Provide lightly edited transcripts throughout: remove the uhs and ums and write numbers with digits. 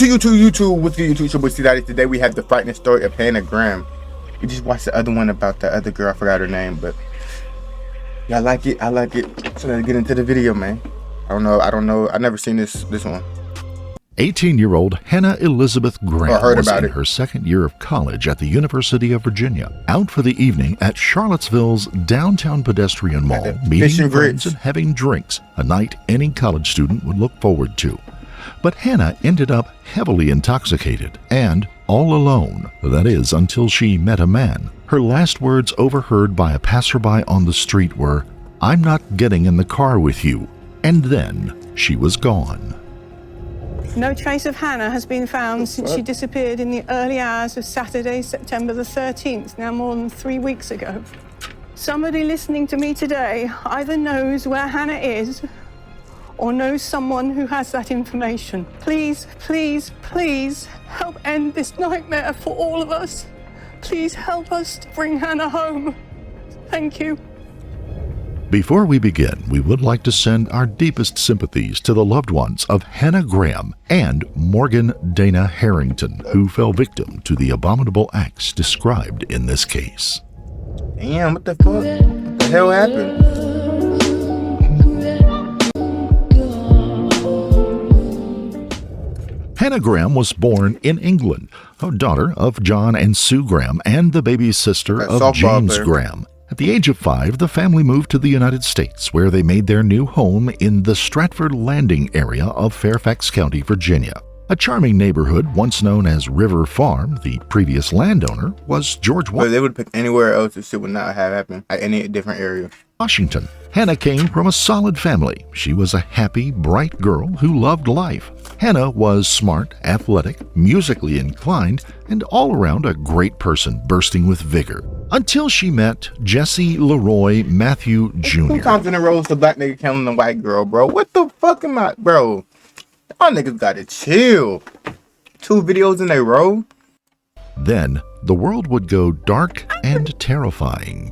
YouTube. What's the YouTube show with CDotty? Today we have the frightening story of Hannah Graham. We just watched the other one about the other girl. I forgot her name, but yeah, I like it. So let's get into the video, man. I don't know. I never seen this one. 18-year-old Hannah Elizabeth Graham was in it. her second year of college at the University of Virginia, out for the evening at Charlottesville's downtown pedestrian mall, meeting friends and having drinks, a night any college student would look forward to. But Hannah ended up heavily intoxicated and all alone, that is, until she met a man. Her last words overheard by a passerby on the street were, "I'm not getting in the car with you." And then she was gone. No trace of Hannah has been found since she disappeared in the early hours of Saturday, September the 13th, now more than 3 weeks ago. Somebody listening to me today either knows where Hannah is or knows someone who has that information. Please, please, please help end this nightmare for all of us. Please help us to bring Hannah home. Thank you. Before we begin, we would like to send our deepest sympathies to the loved ones of Hannah Graham and Morgan Dana Harrington, who fell victim to the abominable acts described in this case. Damn, what the fuck? What the hell happened? Hannah Graham was born in England, a daughter of John and Sue Graham and the baby sister of James Graham. At the age of 5, the family moved to the United States, where they made their new home in the Stratford Landing area of Fairfax County, Virginia. A charming neighborhood once known as River Farm. The previous landowner was George Well, they would pick anywhere else this shit would not have happened at any different area. Washington. Hannah came from a solid family. She was a happy, bright girl who loved life. Hannah was smart, athletic, musically inclined, and all around a great person bursting with vigor. Until she met Jesse Leroy Matthew Jr. 2 times in a row, it's a black nigga killing a white girl, bro. What the fuck am I, bro? Y'all niggas gotta chill. 2 videos in a row. Then the world would go dark and terrifying.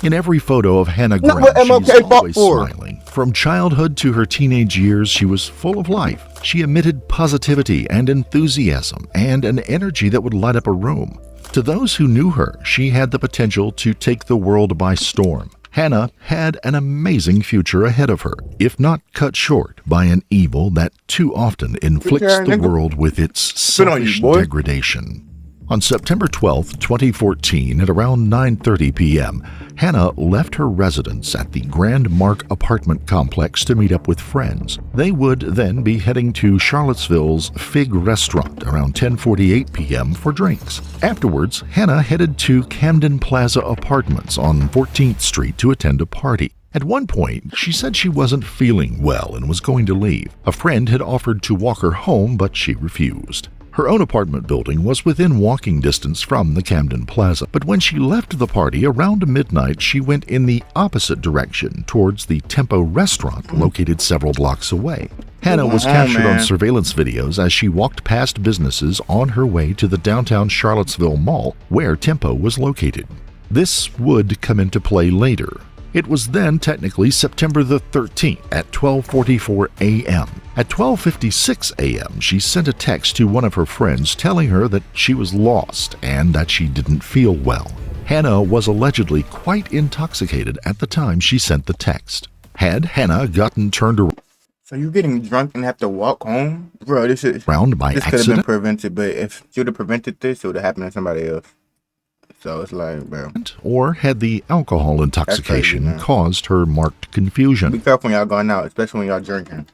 In every photo of Hannah Graham, she's always smiling. From childhood to her teenage years, she was full of life. She emitted positivity and enthusiasm and an energy that would light up a room. To those who knew her, she had the potential to take the world by storm. Hannah had an amazing future ahead of her, if not cut short by an evil that too often inflicts the world with its selfish degradation. On September 12, 2014, at around 9:30 p.m., Hannah left her residence at the Grand Mark apartment complex to meet up with friends. They would then be heading to Charlottesville's Fig restaurant around 10:48 p.m. for drinks. Afterwards, Hannah headed to Camden Plaza Apartments on 14th Street to attend a party. At one point, she said she wasn't feeling well and was going to leave. A friend had offered to walk her home, but she refused. Her own apartment building was within walking distance from the Camden Plaza, but when she left the party around midnight, she went in the opposite direction towards the Tempo restaurant located several blocks away. Hannah was captured on surveillance videos as she walked past businesses on her way to the downtown Charlottesville Mall, where Tempo was located. This would come into play later. It was then technically September the 13th at 12:44 a.m. At 12:56 a.m., she sent a text to one of her friends telling her that she was lost and that she didn't feel well. Hannah was allegedly quite intoxicated at the time she sent the text. Had Hannah gotten turned around? So you getting drunk and have to walk home? Bro, this could have been prevented, but if she would have prevented this, it would have happened to somebody else. So it's like, bro. Or had the alcohol intoxication caused her marked confusion? Be careful when y'all going out, especially when y'all drinking.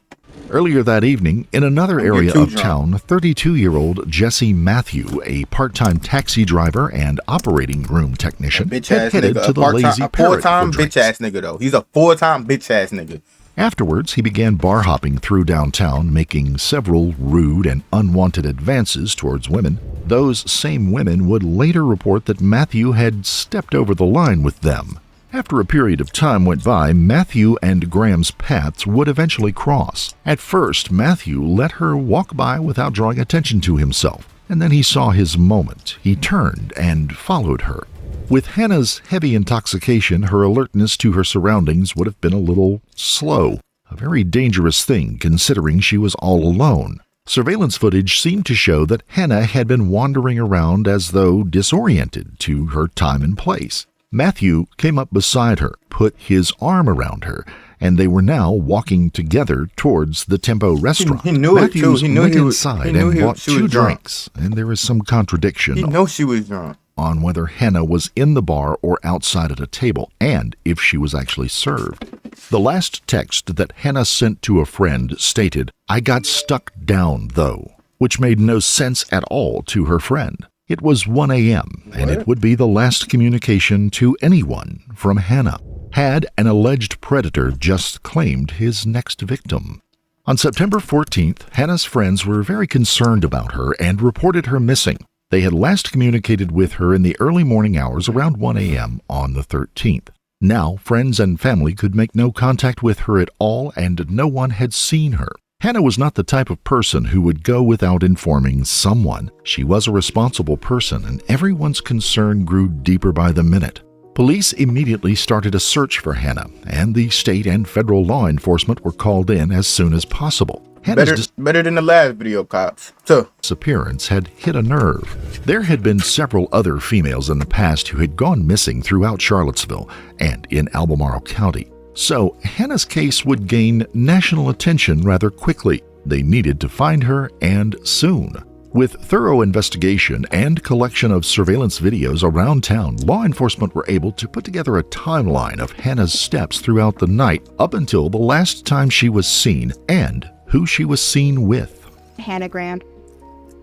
Earlier that evening, in another area of town, 32-year-old Jesse Matthew, a part-time taxi driver and operating room technician, had headed to the Lazy Parrot for drinks. Bitch-ass nigga, though. He's a full-time bitch-ass nigga. Afterwards, he began bar hopping through downtown, making several rude and unwanted advances towards women. Those same women would later report that Matthew had stepped over the line with them. After a period of time went by, Matthew and Graham's paths would eventually cross. At first, Matthew let her walk by without drawing attention to himself, and then he saw his moment. He turned and followed her. With Hannah's heavy intoxication, her alertness to her surroundings would have been a little slow, a very dangerous thing considering she was all alone. Surveillance footage seemed to show that Hannah had been wandering around as though disoriented to her time and place. Matthew came up beside her, put his arm around her, and they were now walking together towards the Tempo restaurant. He knew Matthews it too. went inside and bought 2 drinks, and there is some contradiction she was drunk on whether Hannah was in the bar or outside at a table, and if she was actually served. The last text that Hannah sent to a friend stated, "I got stuck down, though," which made no sense at all to her friend. It was 1 a.m., and it would be the last communication to anyone from Hannah. Had an alleged predator just claimed his next victim? On September 14th, Hannah's friends were very concerned about her and reported her missing. They had last communicated with her in the early morning hours around 1 a.m. on the 13th. Now, friends and family could make no contact with her at all, and no one had seen her. Hannah was not the type of person who would go without informing someone. She was a responsible person, and everyone's concern grew deeper by the minute. Police immediately started a search for Hannah, and the state and federal law enforcement were called in as soon as possible. Hannah's better than the last video, cops. disappearance had hit a nerve. There had been several other females in the past who had gone missing throughout Charlottesville and in Albemarle County. So Hannah's case would gain national attention rather quickly. They needed to find her, and soon. With thorough investigation and collection of surveillance videos around town, law enforcement were able to put together a timeline of Hannah's steps throughout the night up until the last time she was seen and who she was seen with. Hannah Graham,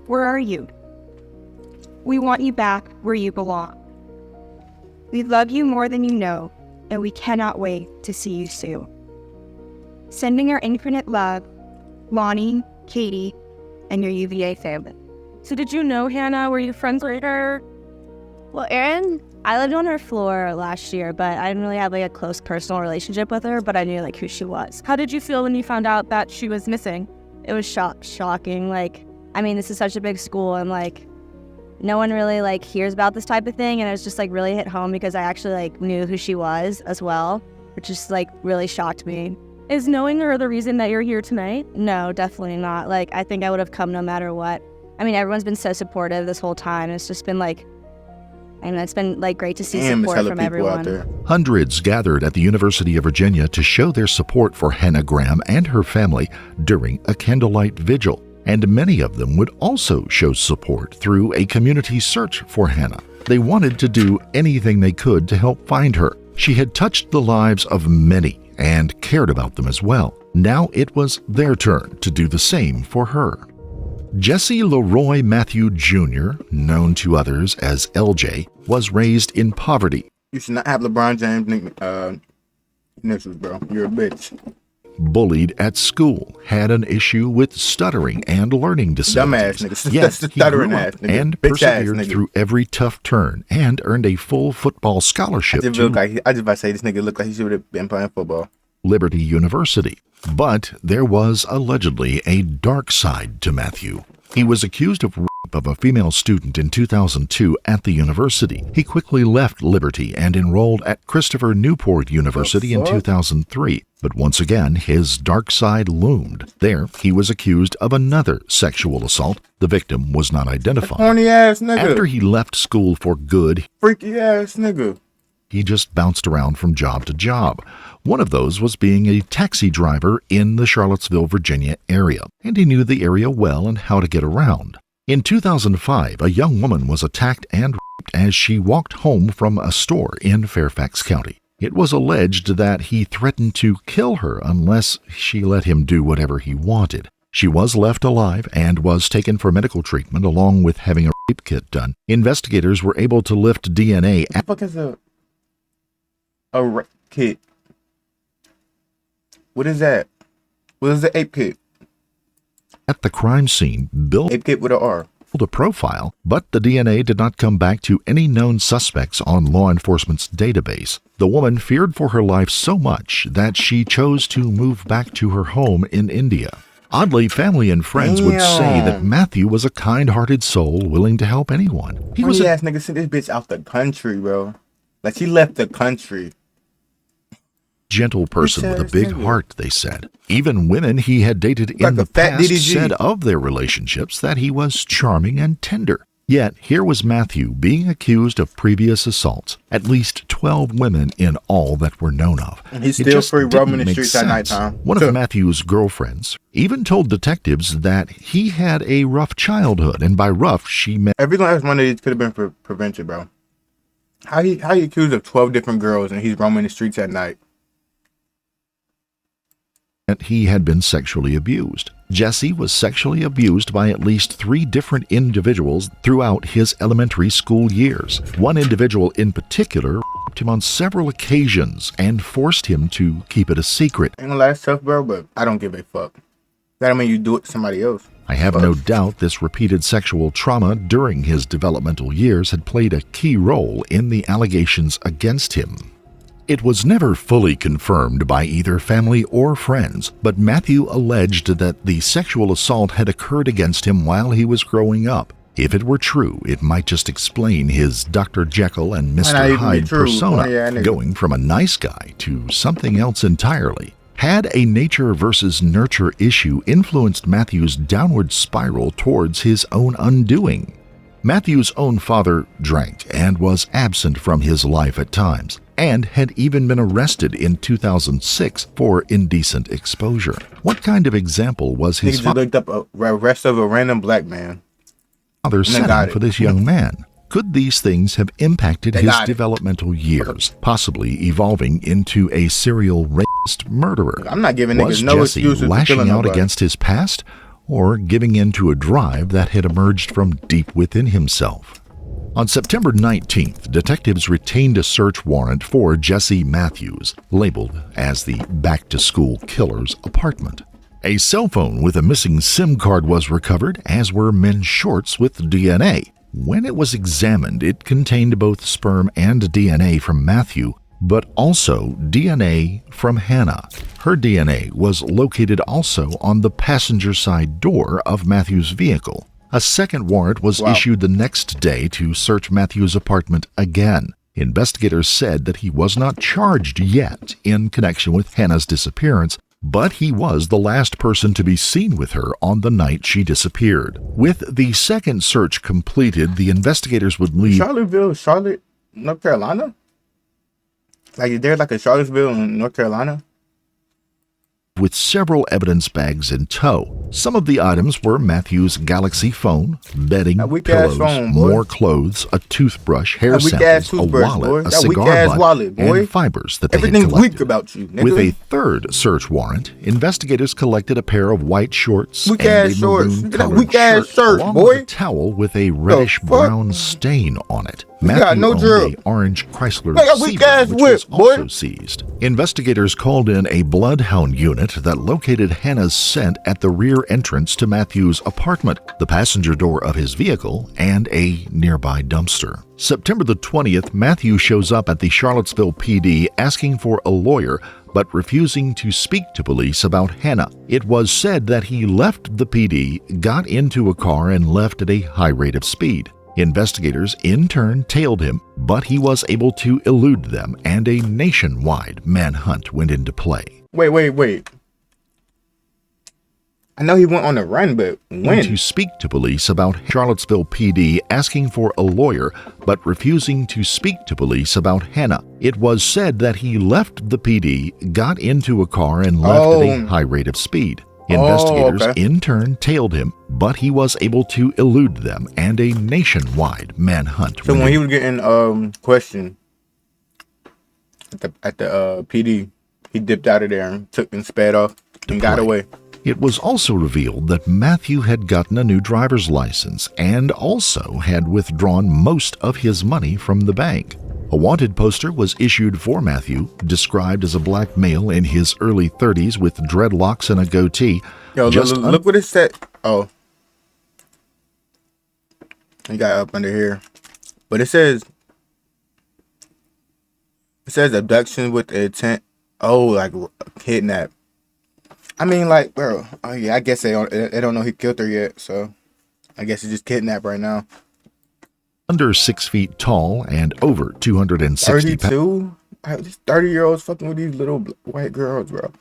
where are you? We want you back where you belong. We love you more than you know, and we cannot wait to see you soon. Sending our infinite love, Lonnie, Katie, and your UVA family. So did you know Hannah? Were you friends with her? Well, Erin, I lived on her floor last year, but I didn't really have a close personal relationship with her, but I knew who she was. How did you feel when you found out that she was missing? It was shocking. This is such a big school, and no one really hears about this type of thing, and it was just really hit home because I actually knew who she was as well, which just really shocked me. Is knowing her the reason that you're here tonight? No, definitely not. I think I would have come no matter what. Everyone's been so supportive this whole time. It's just been it's been great to see support from everyone. Hundreds gathered at the University of Virginia to show their support for Hannah Graham and her family during a candlelight vigil, and many of them would also show support through a community search for Hannah. They wanted to do anything they could to help find her. She had touched the lives of many and cared about them as well. Now it was their turn to do the same for her. Jesse Leroy Matthew Jr., known to others as LJ, was raised in poverty. You should not have LeBron James initials, bro. You're a bitch. Bullied at school, had an issue with stuttering and learning disabilities. Dumbass nigga. Yet he Stuttering grew ass up nigga. and Bitch persevered ass nigga. through every tough turn and earned a full football scholarship I just about to say this nigga looked like he should have been playing football. Liberty University. But there was allegedly a dark side to Matthew. He was accused of rape of a female student in 2002 at the university. He quickly left Liberty and enrolled at Christopher Newport University in 2003. But once again, his dark side loomed. There, he was accused of another sexual assault. The victim was not identified. Horny ass nigga. After he left school for good, freaky ass nigga. He just bounced around from job to job. One of those was being a taxi driver in the Charlottesville, Virginia area, and he knew the area well and how to get around. In 2005, a young woman was attacked and raped as she walked home from a store in Fairfax County. It was alleged that he threatened to kill her unless she let him do whatever he wanted. She was left alive and was taken for medical treatment along with having a rape kit done. Investigators were able to lift DNA. What the fuck is a rape kit? What is that? What is the ape kit? At the crime scene, Bill ape kit with an R. A profile, but the DNA did not come back to any known suspects on law enforcement's database. The woman feared for her life so much that she chose to move back to her home in India. Oddly, family and friends would say that Matthew was a kind-hearted soul willing to help anyone. He was ass nigga sent this bitch out the country, bro. She left the country. gentle person with a big heart, they said. Even women he had dated in Like the a fat past DDG. said of their relationships that he was charming and tender. Yet here was Matthew being accused of previous assaults, at least 12 women in all that were known of. And he's It still just free roaming didn't the make streets at sense. nighttime. One of Matthew's girlfriends even told detectives that he had a rough childhood, and by rough she meant every last one of these could have been prevented, bro. How he accused of 12 different girls and he's roaming the streets at night? that he had been sexually abused. Jesse was sexually abused by at least 3 different individuals throughout his elementary school years. One individual in particular raped him on several occasions and forced him to keep it a secret. Ain't gonna lie, it's tough, bro, but I don't give a fuck. That don't mean you do it to somebody else. I have no doubt this repeated sexual trauma during his developmental years had played a key role in the allegations against him. It was never fully confirmed by either family or friends, but Matthew alleged that the sexual assault had occurred against him while he was growing up. If it were true, it might just explain his Dr. Jekyll and Mr. Hyde persona, going from a nice guy to something else entirely. Had a nature versus nurture issue influenced Matthew's downward spiral towards his own undoing? Matthew's own father drank and was absent from his life at times, and had even been arrested in 2006 for indecent exposure. What kind of example was his father looked up arrest of a random black man? Father setting for this young man? Could these things have impacted his developmental years, possibly evolving into a serial rapist murderer? I'm not giving was niggas no Jesse excuses lashing out against his past, or giving in to a drive that had emerged from deep within himself? On September 19th, detectives retained a search warrant for Jesse Matthews, labeled as the back-to-school killer's apartment. A cell phone with a missing SIM card was recovered, as were men's shorts with DNA. When it was examined, it contained both sperm and DNA from Matthew, but also DNA from Hannah. Her DNA was located also on the passenger side door of Matthew's vehicle. A second warrant was issued the next day to search Matthew's apartment again. Investigators said that he was not charged yet in connection with Hannah's disappearance, but he was the last person to be seen with her on the night she disappeared. With the second search completed, the investigators would leave Charlotte, North Carolina? Like, is there like a Charlottesville in North Carolina? with several evidence bags in tow. Some of the items were Matthew's Galaxy phone, bedding, pillows, more clothes, a toothbrush, hair samples, a wallet, a cigar butt, and fibers that they had collected. Weak about you, nigga. With a third search warrant, investigators collected a pair of white shorts and a maroon-colored shirt, along with a towel with a reddish-brown stain on it. Matthew owned an orange Chrysler Seaboard, which was also seized. Investigators called in a bloodhound unit that located Hannah's scent at the rear entrance to Matthew's apartment, the passenger door of his vehicle, and a nearby dumpster. September the 20th, Matthew shows up at the Charlottesville PD asking for a lawyer, but refusing to speak to police about Hannah. It was said that he left the PD, got into a car, and left at a high rate of speed. Investigators in turn tailed him, but he was able to elude them, and a nationwide manhunt went into play. Wait. I know he went on a run, but when? To speak to police about Charlottesville PD asking for a lawyer, but refusing to speak to police about Hannah. It was said that he left the PD, got into a car, and left at a high rate of speed. Investigators in turn tailed him, but he was able to elude them, and a nationwide manhunt. So when he was getting questioned at the PD, he dipped out of there and took and sped off and got away. It was also revealed that Matthew had gotten a new driver's license and also had withdrawn most of his money from the bank. A wanted poster was issued for Matthew, described as a black male in his early 30s with dreadlocks and a goatee. Yo, look what it said. Oh. He got up under here. But it says abduction with the intent. Oh, like kidnap. I mean, like, bro. Oh, yeah, I guess they don't know he killed her yet. So I guess he just kidnapped right now. Under 6 feet tall and over 260 pounds. 32? These 30-year-olds fucking with these little white girls, bro.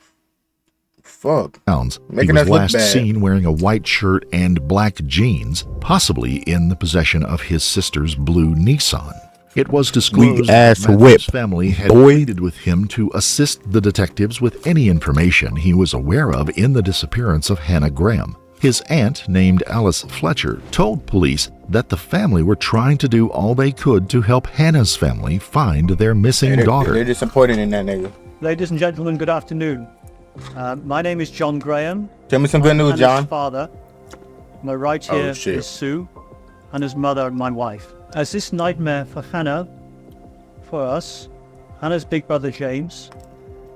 Fuck. He was last seen wearing a white shirt and black jeans, possibly in the possession of his sister's blue Nissan. It was disclosed that Matthew's family had pleaded with him to assist the detectives with any information he was aware of in the disappearance of Hannah Graham. His aunt, named Alice Fletcher, told police that the family were trying to do all they could to help Hannah's family find their missing daughter. They're disappointed in that nigga. Ladies and gentlemen, good afternoon. My name is John Graham. Tell me some good news, John. Father. My right here is Sue, Hannah's mother and my wife. As this nightmare for Hannah, for us, Hannah's big brother James,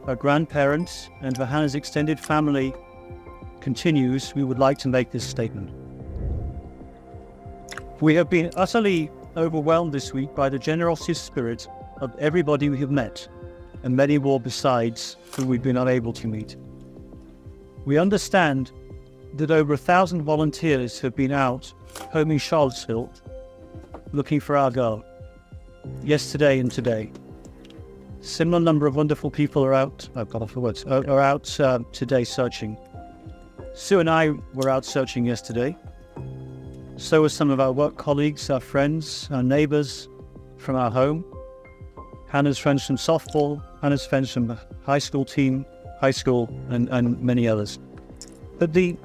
her grandparents, and for Hannah's extended family continues, we would like to make this statement. We have been utterly overwhelmed this week by the generosity spirit of everybody we have met, and many more besides who we've been unable to meet. We understand that over 1,000 volunteers have been out combing Charlottesville looking for our girl, yesterday and today. Similar number of wonderful people are out, today searching. Sue and I were out searching yesterday. So were some of our work colleagues, our friends, our neighbors from our home. Hannah's friends from softball, Hannah's friends from the high school team, and many others. But the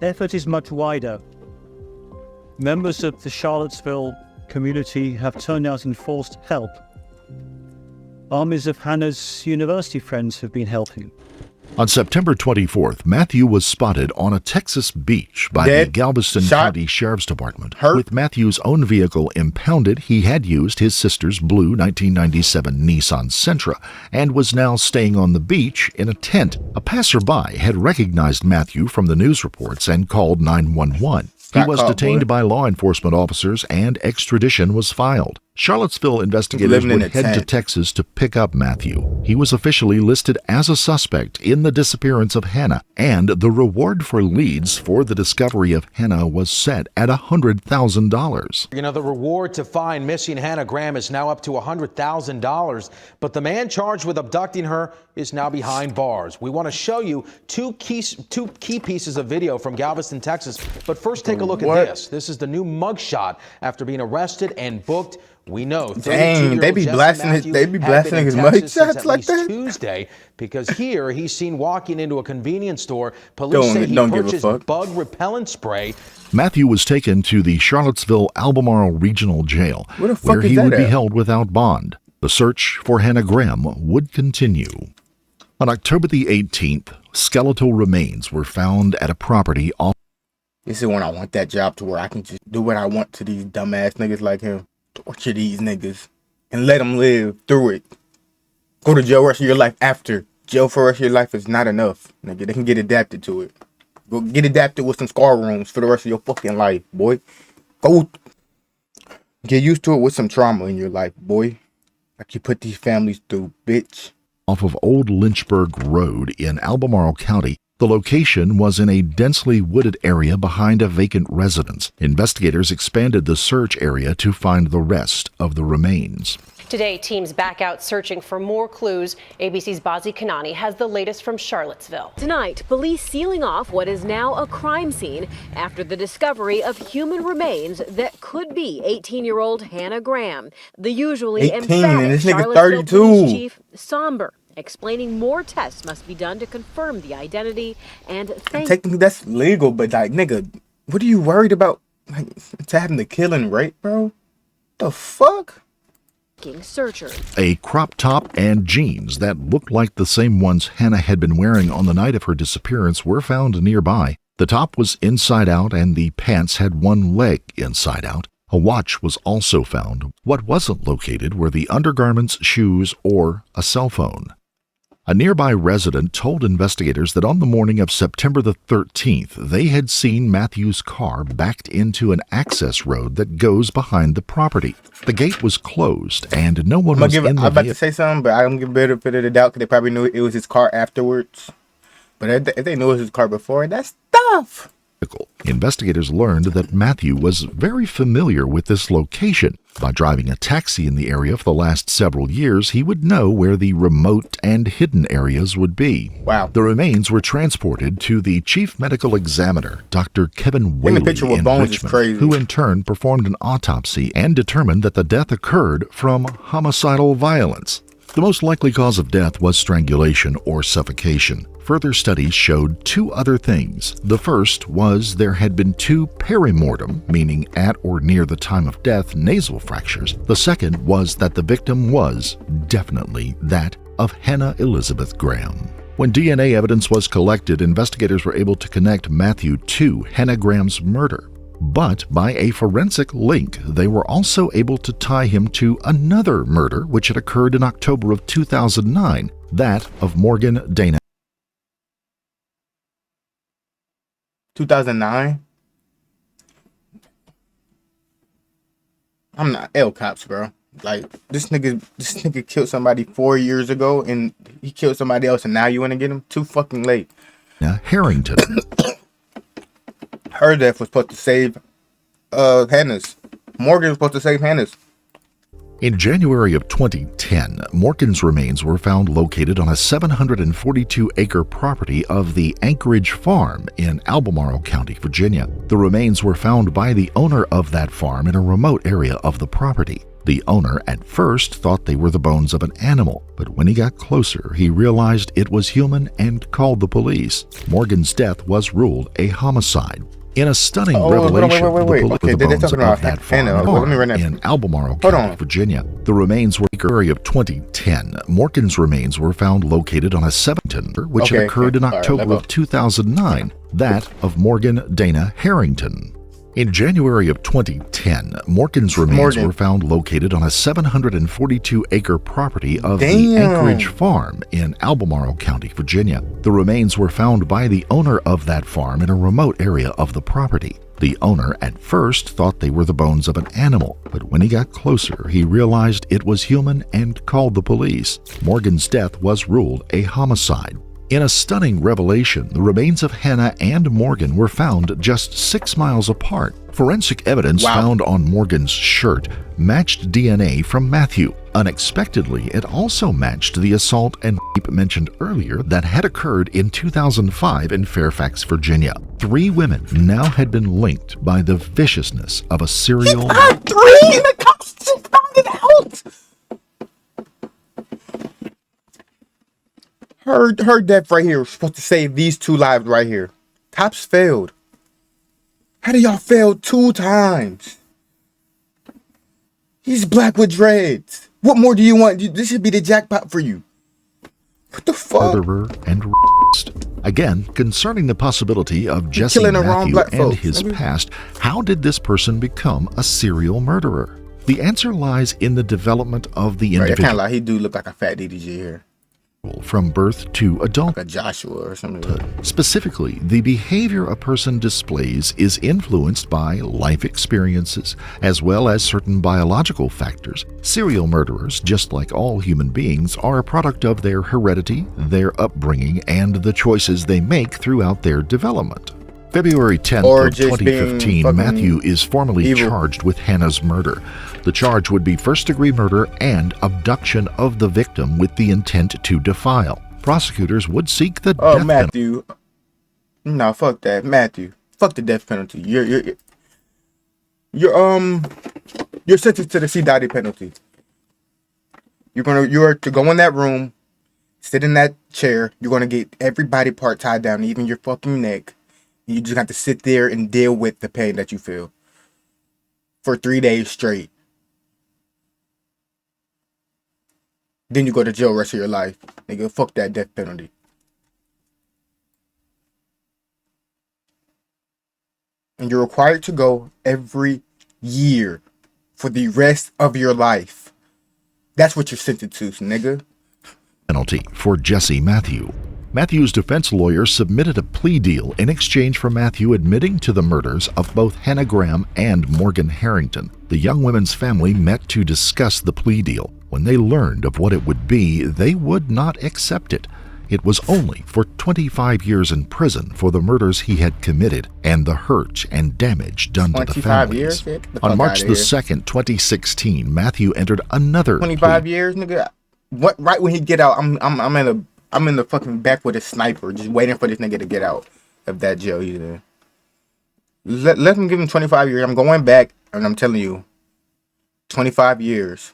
effort is much wider. Members of the Charlottesville community have turned out and forced help. Armies of Hannah's university friends have been helping. On September 24th, Matthew was spotted on a Texas beach by the Galveston County Sheriff's Department. With Matthew's own vehicle impounded, he had used his sister's blue 1997 Nissan Sentra and was now staying on the beach in a tent. A passerby had recognized Matthew from the news reports and called 911. He was detained by law enforcement officers and extradition was filed. Charlottesville investigators would head to Texas to pick up Matthew. He was officially listed as a suspect in the disappearance of Hannah, and the reward for leads for the discovery of Hannah was set at $100,000. You know, the reward to find missing Hannah Graham is now up to $100,000, but the man charged with abducting her is now behind bars. We want to show you two key pieces of video from Galveston, Texas, but first take a look at this. This is the new mugshot after being arrested and booked. We know. Dang, they be blasting his mugshots like that. Tuesday, because here he's seen walking into a convenience store. Police say he purchased bug repellent spray. Matthew was taken to the Charlottesville Albemarle Regional Jail, where he would be held without bond. The search for Hannah Graham would continue. On October the 18th, skeletal remains were found at a property off. This is when I want that job to where I can just do what I want to these dumbass niggas like him. Torture these niggas and let them live through it. Go to jail rest of your life after. Jail for the rest of your life is not enough. Nigga, they can get adapted to it. Go get adapted with some scar rooms for the rest of your fucking life, boy. Go get used to it with some trauma in your life, boy. Like you put these families through, bitch. Off of Old Lynchburg Road in Albemarle County, the location was in a densely wooded area behind a vacant residence. Investigators expanded the search area to find the rest of the remains. Today, teams back out searching for more clues. ABC's Bazi Kanani has the latest from Charlottesville. Tonight, police sealing off what is now a crime scene after the discovery of human remains that could be 18-year-old Hannah Graham. The usually emphatic Charlottesville police chief somber, explaining more tests must be done to confirm the identity and technically that's legal, but like, nigga, what are you worried about? Like, it's having the killing rate, bro? The fuck? Searchers. A crop top and jeans that looked like the same ones Hannah had been wearing on the night of her disappearance were found nearby. The top was inside out and the pants had one leg inside out. A watch was also found. What wasn't located were the undergarments, shoes, or a cell phone. A nearby resident told investigators that on the morning of September the 13th, they had seen Matthew's car backed into an access road that goes behind the property. The gate was closed and no one was in the vehicle. I'm about to say something, but I'm going to give a benefit of the doubt because they probably knew it was his car afterwards. But if they knew it was his car before, that's tough. Investigators learned that Matthew was very familiar with this location. By driving a taxi in the area for the last several years, he would know where the remote and hidden areas would be. Wow. The remains were transported to the chief medical examiner, Dr. Kevin Whaley, in Richmond, who in turn performed an autopsy and determined that the death occurred from homicidal violence. The most likely cause of death was strangulation or suffocation. Further studies showed two other things. The first was there had been 2 perimortem, meaning at or near the time of death, nasal fractures. The second was that the victim was definitely that of Hannah Elizabeth Graham. When DNA evidence was collected, investigators were able to connect Matthew to Hannah Graham's murder. But by a forensic link, they were also able to tie him to another murder which had occurred in October of 2009, that of Morgan Dana. 2009? I'm not cops, bro. Like, this nigga killed somebody 4 years ago, and he killed somebody else, and now you want to get him? Too fucking late. Harrington. Her death was supposed to save Hannah's. Morgan was supposed to save Hannah's. In January of 2010, Morgan's remains were found located on a 742-acre property of the Anchorage Farm in Albemarle County, Virginia. The remains were found by the owner of that farm in a remote area of the property. The owner at first thought they were the bones of an animal, but when he got closer, he realized it was human and called the police. Morgan's death was ruled a homicide. In a stunning revelation, the bones of that farm in Albemarle County, Virginia. The remains were in February of 2010. Morgan's remains were found located on a 7 which had occurred in October of 2009, that of Morgan Dana Harrington. In January of 2010, Morgan's remains were found located on a 742-acre property of the Anchorage Farm in Albemarle County, Virginia. The remains were found by the owner of that farm in a remote area of the property. The owner at first thought they were the bones of an animal, but when he got closer, he realized it was human and called the police. Morgan's death was ruled a homicide. In a stunning revelation, the remains of Hannah and Morgan were found just 6 miles apart. Forensic evidence found on Morgan's shirt matched DNA from Matthew. Unexpectedly, it also matched the assault and rape mentioned earlier that had occurred in 2005 in Fairfax, Virginia. 3 women now had been linked by the viciousness of a serial... 3? The cops just found it out! Her death right here was supposed to save these 2 lives right here. Cops failed. How do y'all fail 2 times? He's black with dreads. What more do you want? This should be the jackpot for you. What the fuck? Murderer and rapist. Again, concerning the possibility of Jesse Matthew and his past, how did this person become a serial murderer? The answer lies in the development of the individual. I can't lie, he do look like a fat DDG here. From birth to adulthood. Like a Joshua or something. Specifically, the behavior a person displays is influenced by life experiences as well as certain biological factors. Serial murderers, just like all human beings, are a product of their heredity, their upbringing, and the choices they make throughout their development. February 10th of 2015, Matthew is formally charged with Hannah's murder. The charge would be first-degree murder and abduction of the victim with the intent to defile. Prosecutors would seek the death penalty. Matthew. No, fuck that. Matthew. Fuck the death penalty. You're sentenced to the CDotty penalty. You are to go in that room, sit in that chair. You're gonna get every body part tied down, even your fucking neck. You just have to sit there and deal with the pain that you feel for 3 days straight. Then you go to jail the rest of your life. Nigga, fuck that death penalty. And you're required to go every year for the rest of your life. That's what you're sentenced to, nigga. Penalty for Jesse Matthew. Matthew's defense lawyer submitted a plea deal in exchange for Matthew admitting to the murders of both Hannah Graham and Morgan Harrington. The young women's family met to discuss the plea deal. When they learned of what it would be, they would not accept it. It was only for 25 years in prison for the murders he had committed and the hurt and damage done to the families. On March the 2nd, 2016, Matthew entered another 25 plea. years, nigga. What? Right when he get out, I'm in the fucking back with a sniper, just waiting for this nigga to get out of that jail he's in. Let him give him 25 years. I'm going back, and I'm telling you, 25 years.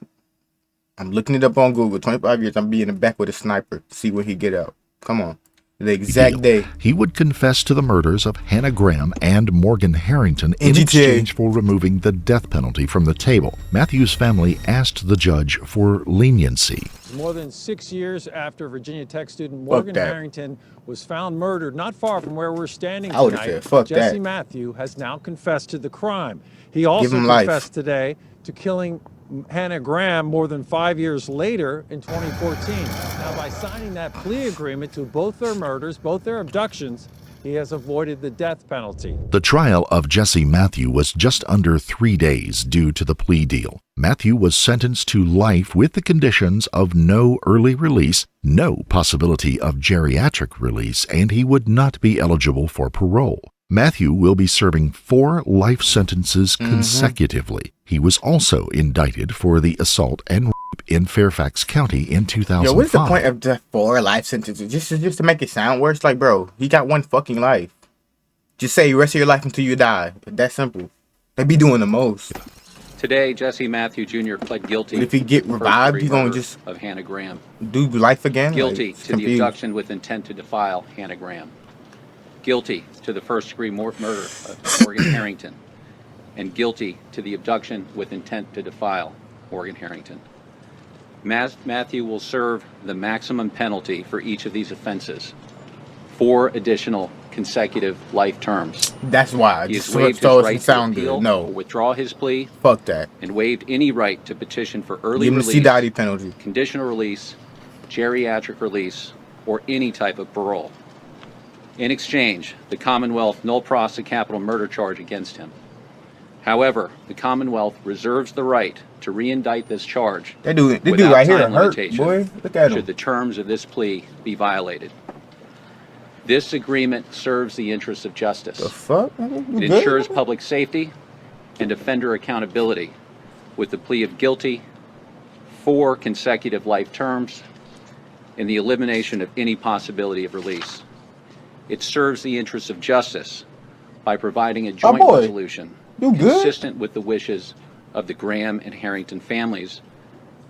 I'm looking it up on Google. 25 years. I'm being in the back with a sniper to see when he get out. Come on. The exact day. He would confess to the murders of Hannah Graham and Morgan Harrington in exchange for removing the death penalty from the table. Matthew's family asked the judge for leniency. More than 6 years after Virginia Tech student Morgan Harrington was found murdered not far from where we're standing tonight, Jesse Matthew has now confessed to the crime. He also confessed today to killing Hannah Graham more than 5 years later in 2014. Now, by signing that plea agreement to both their murders, both their abductions, he has avoided the death penalty. The trial of Jesse Matthew was just under 3 days due to the plea deal. Matthew was sentenced to life with the conditions of no early release, no possibility of geriatric release, and he would not be eligible for parole. Matthew will be serving 4 life sentences consecutively. He was also indicted for the assault and rape in Fairfax County in 2005. Yo, what's the point of the 4 life sentences? Just to make it sound worse? Like, bro, he got 1 fucking life. Just say the rest of your life until you die. That simple. They be doing the most. Today, Jesse Matthew Jr. pled guilty. But if he get revived, you gonna just of Hannah Graham. Do life again? Guilty like, to the abduction with intent to defile Hannah Graham. Guilty to the first-degree murder of Morgan Harrington, and guilty to the abduction with intent to defile Morgan Harrington. Matthew will serve the maximum penalty for each of these offenses, 4 additional consecutive life terms. That's why. He has waived his right to appeal or withdraw his plea. Fuck that. And waived any right to petition for early release, CDotty penalty, conditional release, geriatric release, or any type of parole. In exchange, the Commonwealth null pros a capital murder charge against him. However, the Commonwealth reserves the right to re-indict this charge. They do right here hurt, boy. Look at him. Should the terms of this plea be violated. This agreement serves the interests of justice. The fuck? It ensures public safety and offender accountability with the plea of guilty, 4 consecutive life terms, and the elimination of any possibility of release. It serves the interests of justice by providing a joint resolution consistent with the wishes of the Graham and Harrington families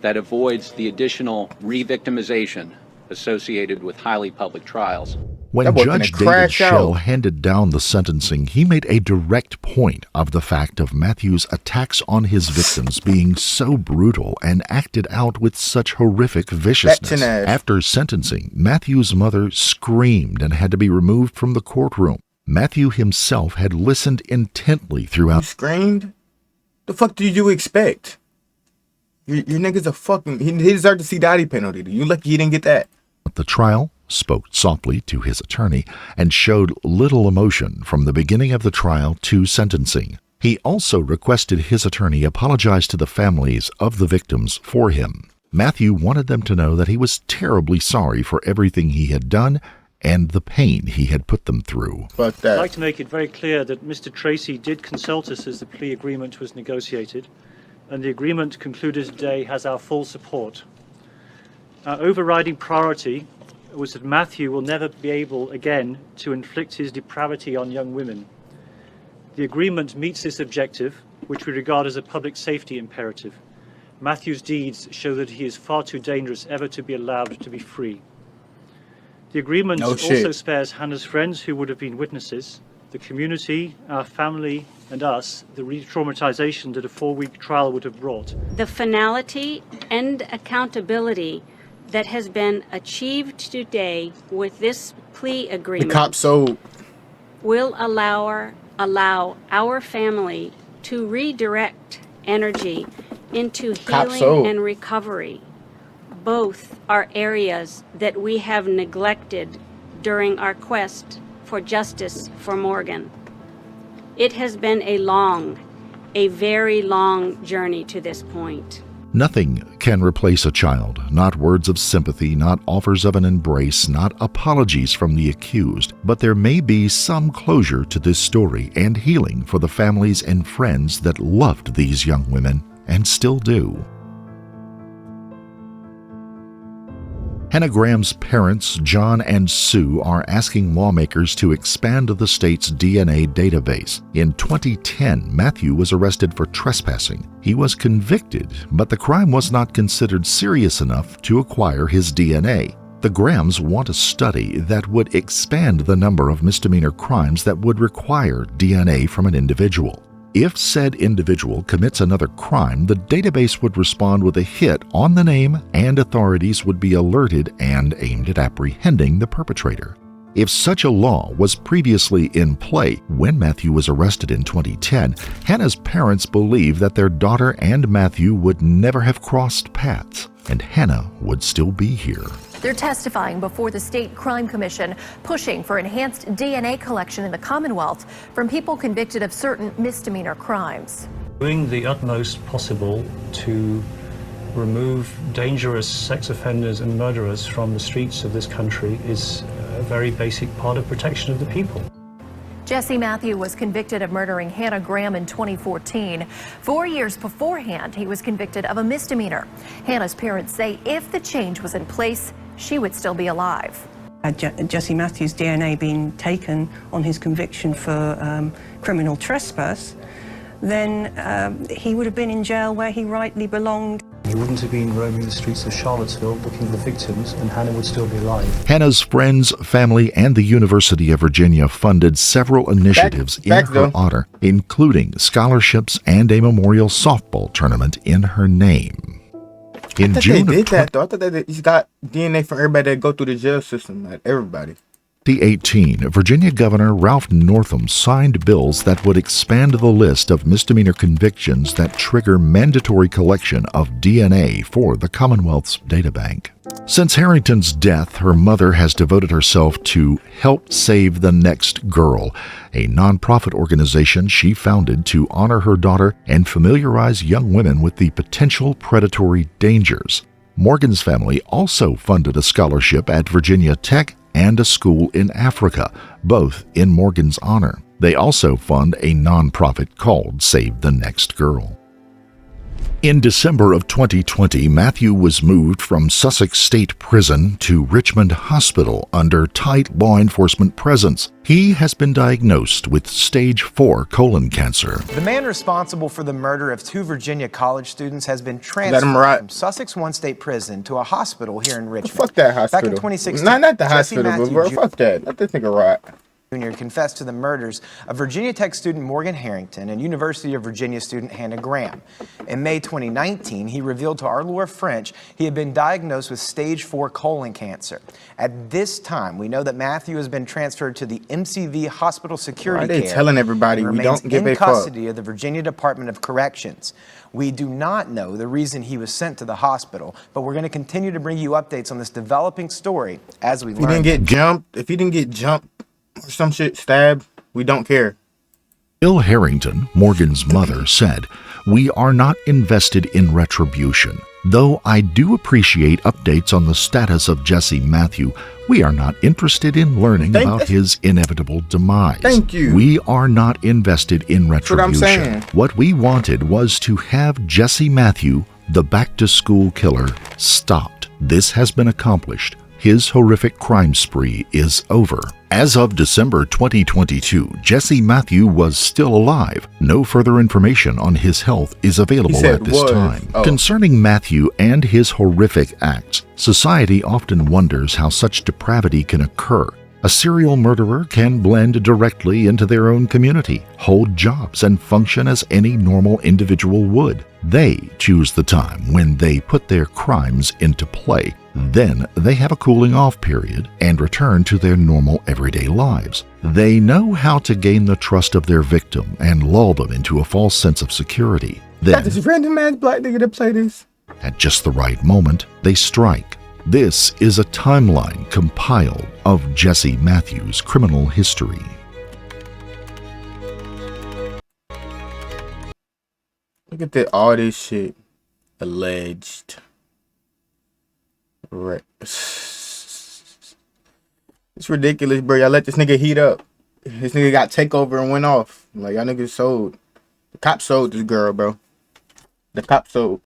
that avoids the additional re-victimization associated with highly public trials. When Judge David Schell handed down the sentencing, he made a direct point of the fact of Matthew's attacks on his victims being so brutal and acted out with such horrific viciousness. After sentencing, Matthew's mother screamed and had to be removed from the courtroom. Matthew himself had listened intently throughout. You screamed? The fuck do you expect? Your nigga's a fucking... He deserved the CDotty penalty. You lucky he didn't get that. The trial, spoke softly to his attorney, and showed little emotion from the beginning of the trial to sentencing. He also requested his attorney apologize to the families of the victims for him. Matthew wanted them to know that he was terribly sorry for everything he had done and the pain he had put them through. I'd like to make it very clear that Mr. Tracy did consult us as the plea agreement was negotiated, and the agreement concluded today has our full support. Our overriding priority was that Matthew will never be able again to inflict his depravity on young women. The agreement meets this objective, which we regard as a public safety imperative. Matthew's deeds show that he is far too dangerous ever to be allowed to be free. The agreement also spares Hannah's friends who would have been witnesses, the community, our family, and us, the re-traumatization that a 4-week trial would have brought. The finality and accountability that has been achieved today with this plea agreement will allow our family to redirect energy into healing and recovery. Both are areas that we have neglected during our quest for justice for Morgan. It has been a very long journey to this point. Nothing can replace a child, not words of sympathy, not offers of an embrace, not apologies from the accused, but there may be some closure to this story and healing for the families and friends that loved these young women and still do. Hannah Graham's parents, John and Sue, are asking lawmakers to expand the state's DNA database. In 2010, Matthew was arrested for trespassing. He was convicted, but the crime was not considered serious enough to acquire his DNA. The Grahams want a study that would expand the number of misdemeanor crimes that would require DNA from an individual. If said individual commits another crime, the database would respond with a hit on the name and authorities would be alerted and aimed at apprehending the perpetrator. If such a law was previously in play when Matthew was arrested in 2010, Hannah's parents believe that their daughter and Matthew would never have crossed paths, and Hannah would still be here. They're testifying before the State Crime Commission, pushing for enhanced DNA collection in the Commonwealth from people convicted of certain misdemeanor crimes. Doing the utmost possible to remove dangerous sex offenders and murderers from the streets of this country is a very basic part of protection of the people. Jesse Matthew was convicted of murdering Hannah Graham in 2014. 4 years beforehand, he was convicted of a misdemeanor. Hannah's parents say if the change was in place, she would still be alive. Jesse Matthews' DNA being taken on his conviction for criminal trespass, then he would have been in jail where he rightly belonged. He wouldn't have been roaming the streets of Charlottesville looking for the victims, and Hannah would still be alive. Hannah's friends, family, and the University of Virginia funded several initiatives in her honor, including scholarships and a memorial softball tournament in her name. In June they did that though. I thought that he's got DNA for everybody that go through the jail system, like everybody. 2018, Virginia Governor Ralph Northam signed bills that would expand the list of misdemeanor convictions that trigger mandatory collection of DNA for the Commonwealth's databank. Since Harrington's death, her mother has devoted herself to Help Save the Next Girl, a nonprofit organization she founded to honor her daughter and familiarize young women with the potential predatory dangers. Morgan's family also funded a scholarship at Virginia Tech and a school in Africa, both in Morgan's honor. They also fund a nonprofit called Save the Next Girl. In December of 2020, Matthew was moved from Sussex State Prison to Richmond Hospital under tight law enforcement presence. He has been diagnosed with stage 4 colon cancer. The man responsible for the murder of 2 Virginia college students has been transferred from Sussex One State Prison to a hospital here in Richmond. Fuck that hospital. Back in 2016, not the hospital, bro. Fuck that. Let this nigga rot. Jr. confessed to the murders of Virginia Tech student Morgan Harrington and University of Virginia student Hannah Graham. In May 2019, he revealed to our Laura French he had been diagnosed with stage 4 colon cancer. At this time, we know that Matthew has been transferred to the MCV Hospital Security Care. Why are they telling everybody we don't give a fuck? In custody of the Virginia Department of Corrections. We do not know the reason he was sent to the hospital, but we're going to continue to bring you updates on this developing story as we learn. If he didn't get jumped or some shit, stabbed, we don't care. Bill Harrington, Morgan's mother, said, "We are not invested in retribution. Though I do appreciate updates on the status of Jesse Matthew, we are not interested in learning about his inevitable demise. Thank you. We are not invested in retribution. That's what I'm saying. What we wanted was to have Jesse Matthew, the back-to-school killer, stopped. This has been accomplished. His horrific crime spree is over." As of December 2022, Jesse Matthew was still alive. No further information on his health is available at this time. Concerning Matthew and his horrific acts, society often wonders how such depravity can occur. A serial murderer can blend directly into their own community, hold jobs, and function as any normal individual would. They choose the time when they put their crimes into play. Then they have a cooling off period and return to their normal everyday lives. They know how to gain the trust of their victim and lull them into a false sense of security. Then, this random ass black nigga to play this. At just the right moment, they strike. This is a timeline compiled of Jesse Matthews' criminal history. Look at all this shit. Alleged. Right. It's ridiculous, bro. Y'all let this nigga heat up. This nigga got takeover and went off. Like, y'all niggas sold. The cops sold this girl, bro. The cops sold.